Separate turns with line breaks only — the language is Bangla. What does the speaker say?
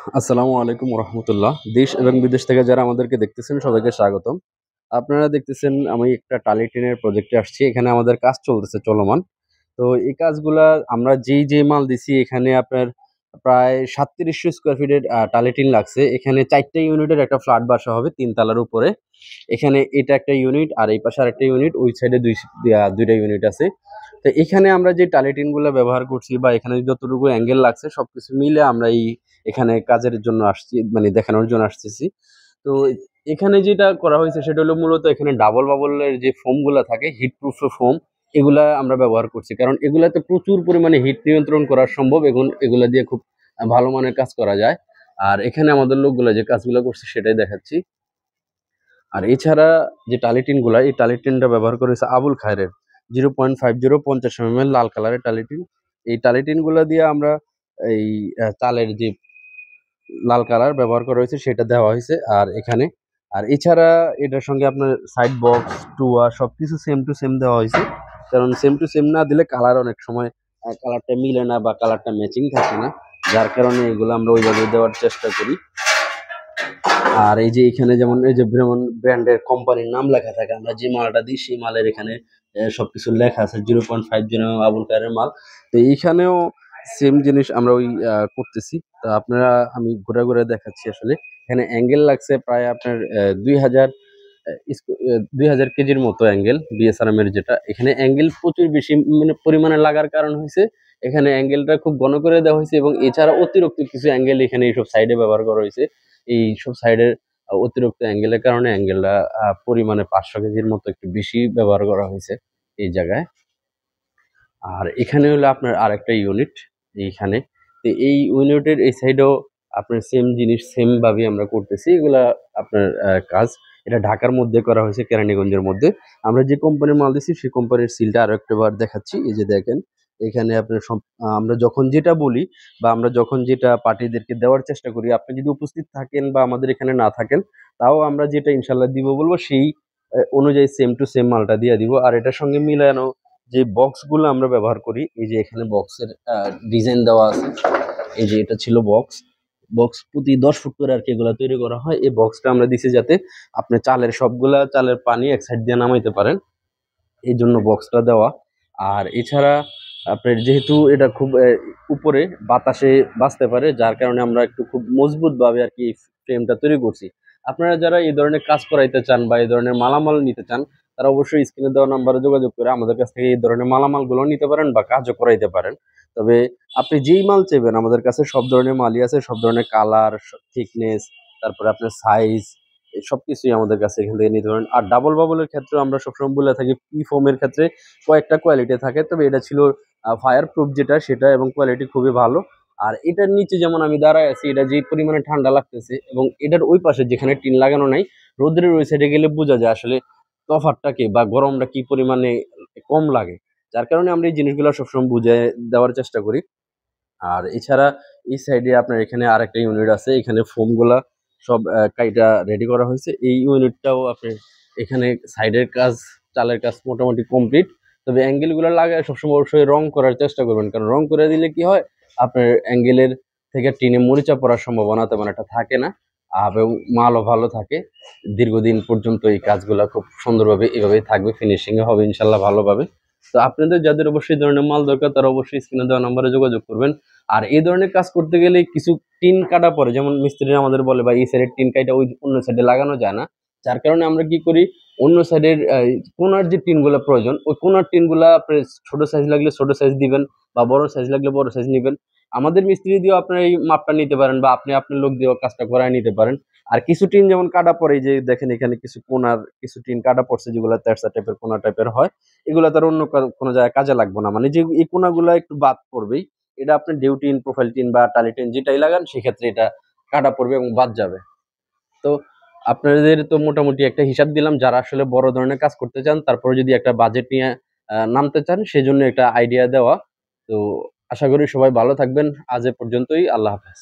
আসসালামু আলাইকুম রহমতুল্লাহ। দেশ এবং বিদেশ থেকে যারা আমাদেরকে দেখতেছেন সবাইকে স্বাগতম। আপনারা দেখতেছেন আমি একটা টালি টিনের প্রজেক্টে আসছি। এখানে আমাদের কাজ চলতেছে চলমান। তো এই কাজগুলা আমরা যেই মাল দিছি এখানে আপনার প্রায় ৩৭০০ স্কোয়ার ফিটের টালি টিন লাগছে। এখানে ৪ টা ইউনিটের একটা ফ্ল্যাট বাসা হবে ৩ তলার উপরে। এখানে এটা একটা ইউনিট আর এই পাশে আরেকটা ইউনিট, ওই সাইডে ২ টা ইউনিট আছে। তো এখানে আমরা যে টালি টিনগুলা ব্যবহার করছি বা এখানে যতটুকু অ্যাঙ্গেল লাগছে সবকিছু মিলে আমরা এখানে কাজের জন্য আসছি, মানে দেখানোর জন্য আসতেছি। তো এখানে যেটা করা হয়েছে সেটা হলো মূলত এখানে ডাবল বাবলের যে ফোমগুলা থাকে, হিট প্রুফ ফোম, এগুলা আমরা ব্যবহার করছি। কারণ এগুলাতে প্রচুর পরিমাণে হিট নিয়ন্ত্রণ করা সম্ভব এবং এগুলা দিয়ে খুব ভালো মানের কাজ করা যায়। আর এখানে আমাদের লোকগুলা যে কাজগুলা করছে সেটাই দেখাচ্ছি। আর এছাড়া যে টালি টিনগুলা, এই টালি টিনটা ব্যবহার করেছে আবুল খায়েরের 0.50 50 mm লাল কালারের টালি টিন। এই টালি টিনগুলা দিয়ে আমরা এই চালের যে লাল কালার ব্যবহার করা হয়েছে সেটা দেওয়া হয়েছে আর এখানে। আর এছাড়া এটার সঙ্গে আপনার সাইড বক্স, টুয়া সবকিছু সেম টু সেম দেওয়া হয়েছে। কারণ সেম টু সেম না দিলে কালার অনেক সময় কালারটা মিলে না বা কালারটা ম্যাচিং থাকে না, যার কারণে এগুলো আমরা ওইভাবে দেওয়ার চেষ্টা করি। আর এই যে এখানে যেমন এই যে যেমন ব্র্যান্ডের কোম্পানির নাম লেখা থাকে, আমরা যে মালটা দিই সেই মালের এখানে সবকিছু লেখা আছে 0.50 আবুল কায়ের মাল। তো এইখানেও সেম জিনিস আমরা ওই করতেছি। তো আপনারা আমি ঘুরে ঘুরে দেখাচ্ছি। আসলে এখানে অ্যাঙ্গেল লাগছে প্রায় আপনার ২,০০০ ২,০০০ কেজির মতো অ্যাঙ্গেল বিএসআরএম এর যেটা। এখানে অ্যাঙ্গেল প্রচুর বেশি মানে পরিমাণে লাগার কারণ হয়েছে এখানে অ্যাঙ্গেলটা খুব ঘন করে দেওয়া হয়েছে এবং এছাড়া অতিরিক্ত কিছু অ্যাঙ্গেল এখানে এইসব সাইডে ব্যবহার করা হয়েছে। এইসব সাইডের অতিরিক্ত অ্যাঙ্গেলের কারণে অ্যাঙ্গেলটা পরিমাণে ৫০০ কেজির মতো একটু বেশি ব্যবহার করা হয়েছে এই জায়গায়। আর এখানে হলো আপনার আরেকটা ইউনিট এইখানে। তো এই ইউনিটের এই সাইডেও আপনার সেম জিনিস সেম ভাবে আমরা করতেছি। এগুলা আপনার কাজ এটা ঢাকার মধ্যে করা হয়েছে, কেরানীগঞ্জের মধ্যে। আমরা যে কোম্পানির মাল দিচ্ছি সেই কোম্পানির সিলটা আরো একটা বার দেখাচ্ছি। এই যে দেখেন, এখানে আপনার আমরা যখন যেটা বলি বা আমরা যখন যেটা পার্টিদেরকে দেওয়ার চেষ্টা করি, আপনি যদি উপস্থিত থাকেন বা আমাদের এখানে না থাকেন, তাও আমরা যেটা ইনশাল্লাহ দিব বলবো সেই অনুযায়ী সেম টু সেম মালটা দিয়ে দিব। আর এটার সঙ্গে মিলানো যে বক্সগুলো আমরা ব্যবহার করি, এই যে এখানে বক্সের ডিজাইন দেওয়া আছে। এই যে এটা ছিল বক্স। বক্স প্রতি ১০ ফুট করে আর কি এগুলা তৈরি করা হয়। এই বক্সটা আমরা দিছি যাতে আপনি চালের পানি এক সাইড দিয়ে নামাইতে পারেন, এই জন্য বক্সটা দেওয়া। আর এছাড়া আপনার যেহেতু এটা খুব উপরে বাতাসে বাঁচতে পারে, যার কারণে আমরা একটু খুব মজবুত ভাবে আর কি ফ্রেমটা তৈরি করছি। আপনারা যারা এই ধরনের কাজ করাইতে চান বা এই ধরনের মালামাল নিতে চান, তারা অবশ্যই স্ক্রিনে দেওয়া নাম্বারে যোগাযোগ করে আমাদের কাছ থেকে এই ধরনের মালামাল গুলো নিতে পারেন বা কাজও করাইতে পারেন। তবে আপনি যেই মাল চাইবেন আমাদের কাছে সব ধরনের মালই আছে, সব ধরনের কালার, থিকনেস, তারপরে আপনার সাইজ, এই সবকিছুই আমাদের কাছে এখান থেকে নিতে পারেন। আর ডাবল বাবলের ক্ষেত্রে আমরা সবসময় বলে থাকি পি ফোমের ক্ষেত্রে কয়েকটা কোয়ালিটি থাকে, তবে এটা ছিল ফায়ার প্রুফ যেটা সেটা, এবং কোয়ালিটি খুবই ভালো। আর এটার নিচে যেমন আমি দাঁড়ায় আছি, এটা যে পরিমাণে ঠান্ডা লাগতেছে এবং এটার ওই পাশে যেখানে টিন লাগানো নাই, রোদ্রের ওই সাইডে গেলে বোঝা যায় আসলে তফাৎটা কি বা গরমটা কি পরিমাণে কম লাগে। যার কারণে আমরা এই জিনিসগুলো সবসময় বুঝে দেওয়ার চেষ্টা করি। আর এছাড়া এই সাইডে আপনার এখানে আরেকটা ইউনিট আছে, এখানে ফোম গুলা সব কাইটা রেডি করা হয়েছে। এই ইউনিটটাও আপনার এখানে সাইডের কাজ, চালের কাজ মোটামুটি কমপ্লিট। তবে অ্যাঙ্গেল গুলো লাগায় সবসময় অবশ্যই রং করার চেষ্টা করবেন, কারণ রং করে দিলে কি হয় আপনার অ্যাঙ্গেলের থেকে টিনে মরিচা পড়ার সম্ভাবনা তেমন একটা থাকে না, এবং মালও ভালো থাকে দীর্ঘদিন পর্যন্ত। এই কাজগুলা খুব সুন্দরভাবে এভাবেই থাকবে, ফিনিশিং এ হবে ইনশাল্লাহ ভালোভাবে। তো আপনাদের যাদের অবশ্যই এই ধরনের মাল দরকার তারা অবশ্যই স্ক্রিনে দেওয়া নাম্বারে যোগাযোগ করবেন। আর এই ধরনের কাজ করতে গেলে কিছু টিন কাটা পড়ে, যেমন মিস্ত্রিরা আমাদের বলে বা এই সাইডের টিন কাটা ওই অন্য সাইডে লাগানো যায় না। যার কারণে আমরা কি করি, অন্য সাইডের কোনার যে টিন গুলা প্রয়োজন, ওই কোনার টিন গুলা আপনি ছোট সাইজ লাগলে ছোট সাইজ দিবেন বা বড় সাইজ লাগলে বড় সাইজ নিবেন। আমাদের মিস্ত্রি দিয়েও আপনার এই মাপটা নিতে পারেন বা আপনি আপনার লোক দিয়েও কাজটা করায় নিতে পারেন। আর কিছু টিন যেমন কাটা পড়ে, এই যে দেখেন এখানে কিছু কোনার কিছু টিন কাটা পড়ছে যেগুলো তেরসা টাইপের কোনা টাইপের হয়, এগুলো তার অন্য কোনো জায়গায় কাজে লাগবে না, মানে যে এই কোনাগুলো একটু বাদ পড়বেই। এটা আপনি ডিউটিন, প্রোফাইল টিন বা টালি টিন যেটাই লাগান সেক্ষেত্রে এটা কাটা পড়বে এবং বাদ যাবে। তো আপনাদের তো মোটামুটি একটা হিসাব দিলাম, যারা আসলে বড় ধরনের কাজ করতে চান তারপরে যদি একটা বাজেট নিয়ে নামতে চান সেজন্য একটা আইডিয়া দেওয়া। তো আশা করি সবাই ভালো থাকবেন। আজ এ পর্যন্তই, আল্লাহ হাফেজ।